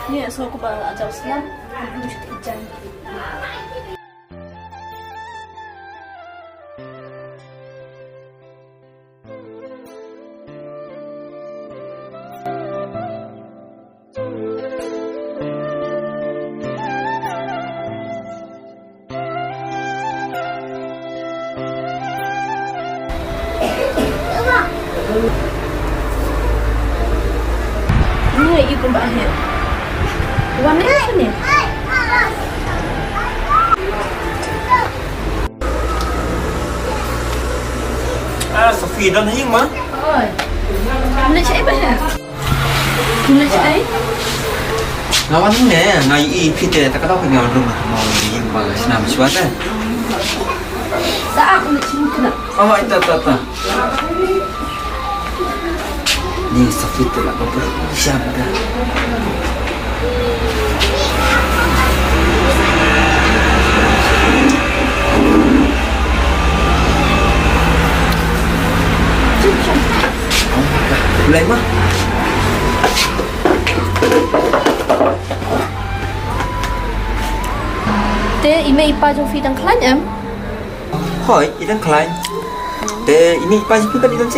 Ni so ko ba ajaw slam. Dulu siya tijan. Ini ikut bahaya. Warna apa ni? Sophie dan Hing mah. Oi. Mula cai bahaya. Mula cai. Lawan ni ngai kita tak tahu kena rumah mau Hing bagas senam suara. Saat mula cai kena. Oh, itu. Ni Sophie tu lah beberapa siapa. Mulai mah. Te ime ipa jo fi tang klan em. Hoi, idang klein. Te ini pas kita di dalam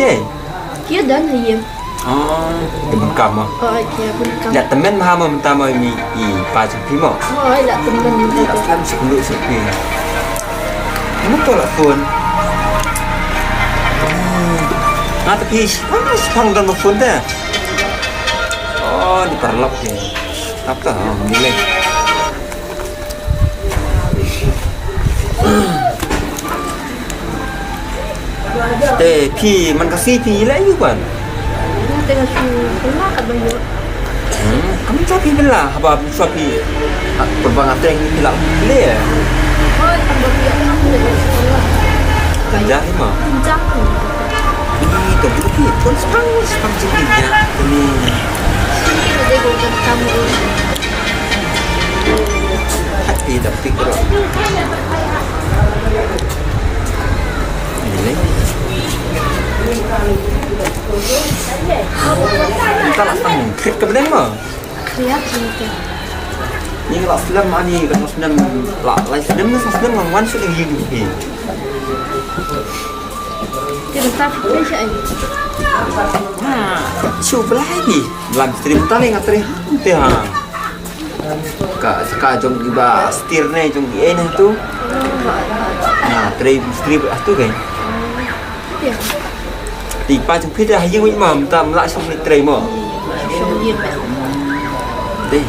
Kia dan hayem. Oh, temen kamu. Oi, kia pun kam. Ya temen mahama mentama ini pas pimo. Oi, la temen ni. Aslam sebelum sepi. Kamu tolak pun. Tapi sepang dan phone dah. Oh, diperlap ya. Apa? Nilai. Pi, man kasih pi lah you kan? Tengah tu kelak kat bayu. Kamu cakap belah, apa suapi? Perbang apa yang hilang boleh? Oi, tambah dia aku dah sekolah. Dah mah. Pinjam. Ini tu bukti pun sepang jadinya. Ini. Kita dah guna kamu. Hati tak fikir. Ini. Kita nak tahu krip ke benda mah? Kriat gitu. Ini lah film ani kan film lah film ni film yang one shot yang ini. Dia tak fikir saya. Cuba lagi. Dalam stream tali ngatri hantu ha. Kak jom juga setir ni jom di ini tu. Nah, stream tu kan. Ya. Di pajang pita yang imam tak melak sum ni tray mo. Syukur ya. Deh.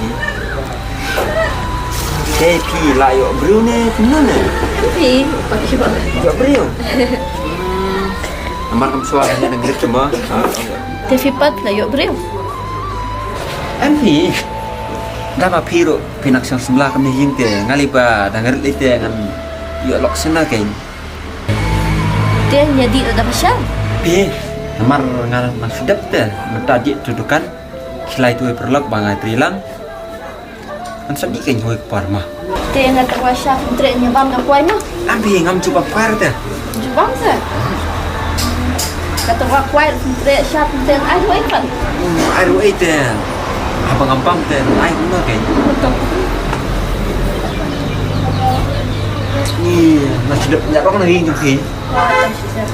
Happy lah yo bro ni mana? Tapi pakai apa? Yo bro. Nomor kamu suaranya negeri cuma. Tapi pat lah yuk bro. MP. Dah apa piro pinak sang sebelah kami hing te ngaliba dengar itu dengan yo lok sana kan. Dia jadi ada pasal. Pi. Nomor ngal sudah te mentadi dudukan kilai tu perlok bangai trilang. Kan sedih kan hoi parma. Dia yang tak kuasa untuk nyebam nak kuai mah. Ambi ngam coba par te. Jubang sah. Kata wak kuai untuk siap untuk air kuai kan. Aru te. Abang gampang te ai guna kan. Betul. Ni nak sudah nyarong lagi jumpi. Wah, tak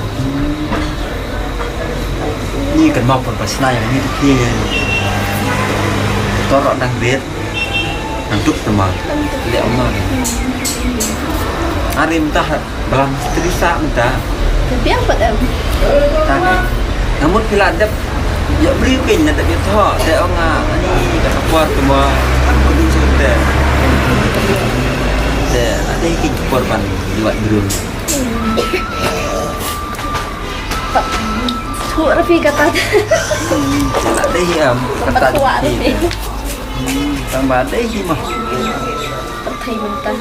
Ni kan mau perpasna yang ni tu torok dan bet nantuk teman lihat omah hari mentah belang terisa mentah tapi apa dah? tak namun bila ada ya beri pin nak dia tahu dia orang ni kat kuat semua kudu cerita dia ada yang korban buat drone Tuk Rafi kata tak ada yang kata kuat Rafi tambah ada yang mah Pertai mentah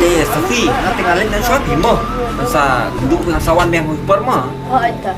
dia Sophie nak tinggalin dan suami mah masa duduk dengan sawan yang hujbar mah Oh itu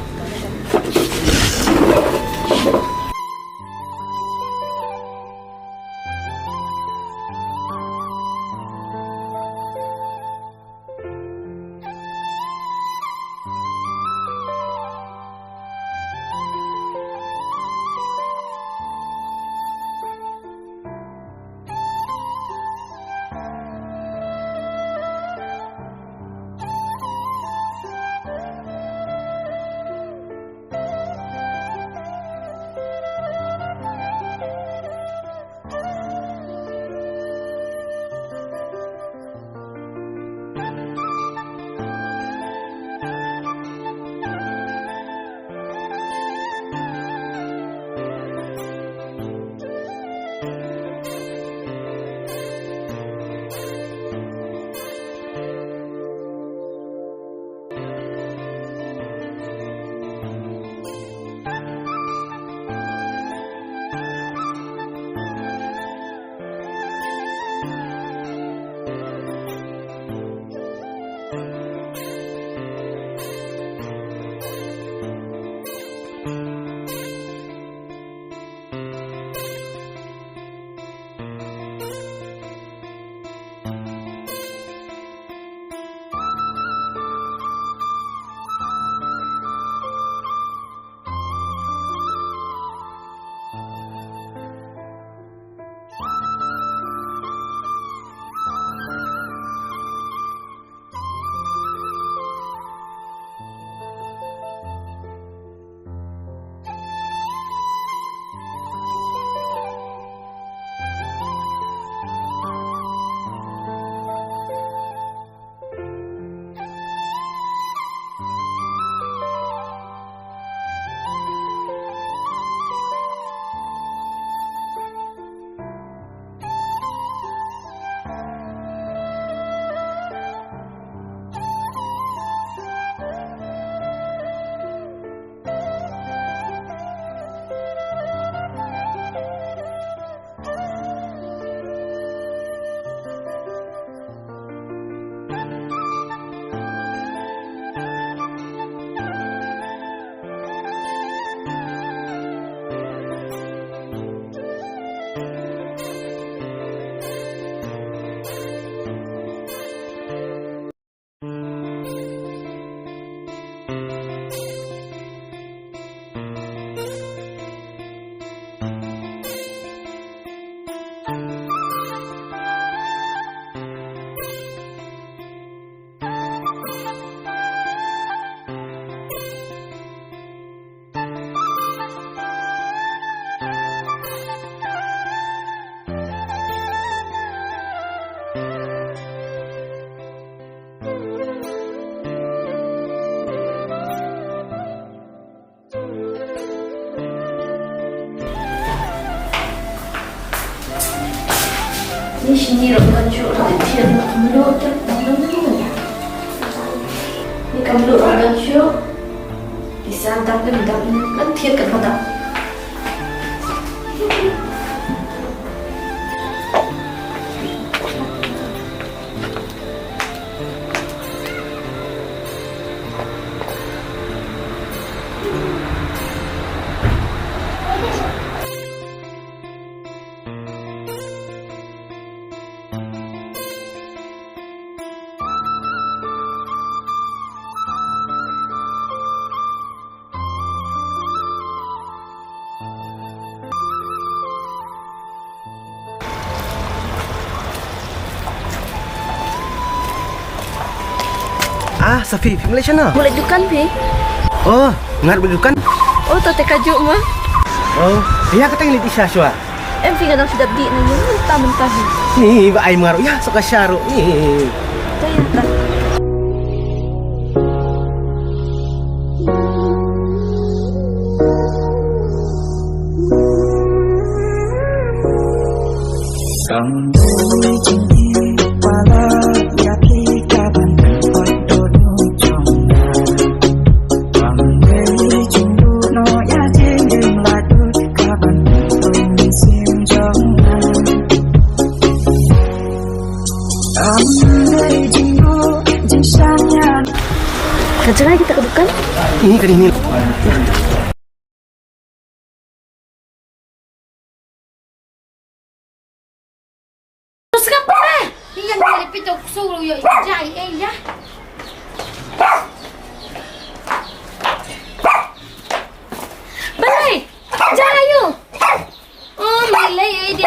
Di sini orang syuk dia meluk terus. Ni kamu orang syuk disantap ke dalam kan thiệt kan kata. Ah, Safi, pergi Malaysia na. Boleh dukan pi? Oh, ngarep berdukan. Oh, tak kajuk mah. Oh, dia kata yang litisya syua. Em pi kadang sudah di nanya mentah-mentah. Ni, ba ai mengaruk ya, suka syaruk ni. Saya tak. Kerja lagi kita ke dukan? Ini kan ini. Terus kenapa? Yang dari pitok suruh yo jai ya.